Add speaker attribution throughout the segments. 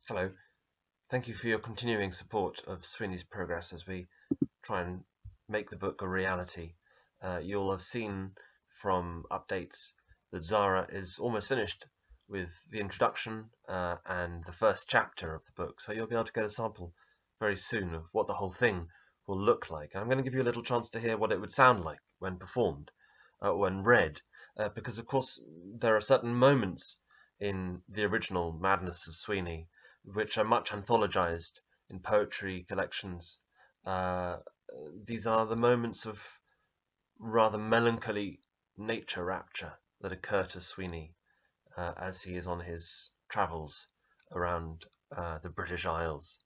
Speaker 1: Hello. Thank you for your continuing support of Sweeney's progress as we try and make the book a reality. You'll have seen from updates that Zara is almost finished with the introduction and the first chapter of the book, so you'll be able to get a sample very soon of what the whole thing will look like. I'm going to give you a little chance to hear what it would sound like when performed, when read, because of course there are certain moments in the original Madness of Sweeney which are much anthologized in poetry collections. These are the moments of rather melancholy nature rapture that occur to Sweeney as he is on his travels around the British Isles,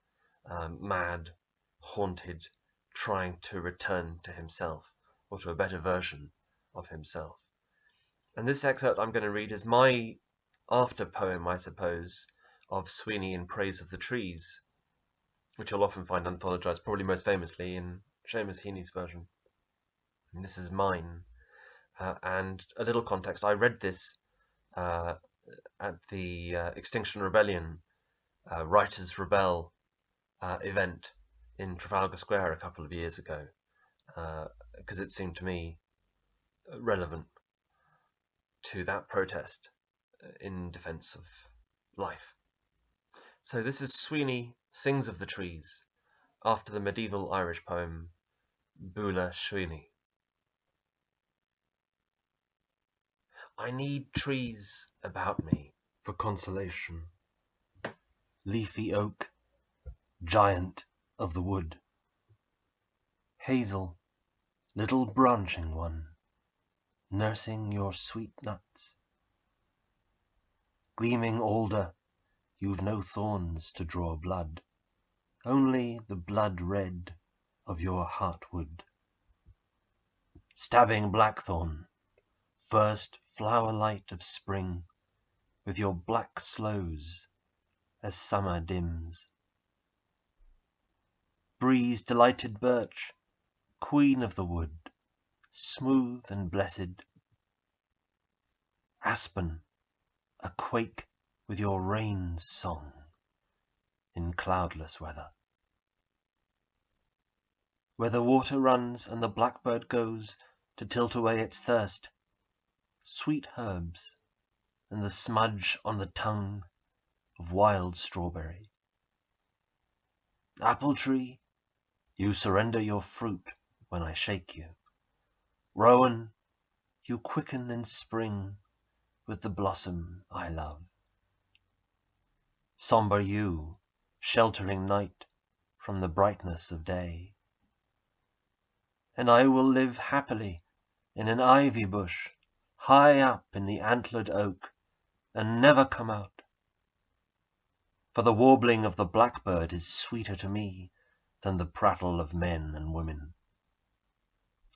Speaker 1: mad, haunted, trying to return to himself, or to a better version of himself. And this excerpt I'm going to read is my after poem, I suppose, of Sweeney in Praise of the Trees, which you'll often find anthologized, probably most famously in Seamus Heaney's version. And this is mine. And a little context, I read this at the Extinction Rebellion Writers Rebel event in Trafalgar Square a couple of years ago, because it seemed to me relevant to that protest in defense of life. So this is Sweeney Sings of the Trees, after the medieval Irish poem Bula Sweeney. I need trees about me for consolation. Leafy oak, giant of the wood. Hazel, little branching one, nursing your sweet nuts. Gleaming alder, you've no thorns to draw blood, only the blood red of your heartwood. Stabbing blackthorn, first flower light of spring, with your black sloes as summer dims. Breeze delighted birch, queen of the wood, smooth and blessed. Aspen, a quake with your rain's song in cloudless weather. Where the water runs and the blackbird goes to tilt away its thirst, sweet herbs and the smudge on the tongue of wild strawberry. Apple tree, you surrender your fruit when I shake you. Rowan, you quicken in spring with the blossom I love. Sombre yew, sheltering night from the brightness of day. And I will live happily in an ivy bush, high up in the antlered oak, and never come out. For the warbling of the blackbird is sweeter to me than the prattle of men and women.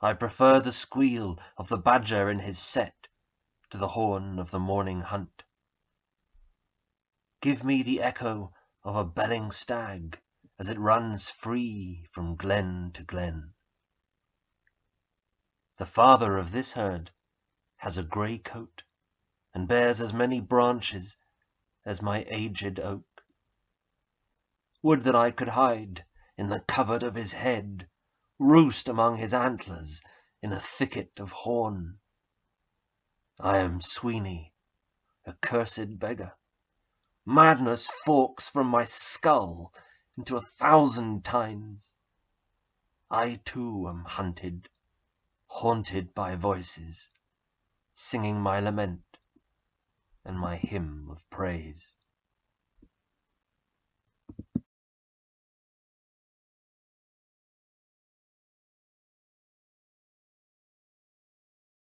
Speaker 1: I prefer the squeal of the badger in his set to the horn of the morning hunt. Give me the echo of a belling stag as it runs free from glen to glen. The father of this herd has a grey coat and bears as many branches as my aged oak. Would that I could hide in the covert of his head, roost among his antlers in a thicket of horn. I am Sweeney, a cursed beggar. Madness forks from my skull into 1,000 tines. I too am hunted, haunted by voices, singing my lament and my hymn of praise.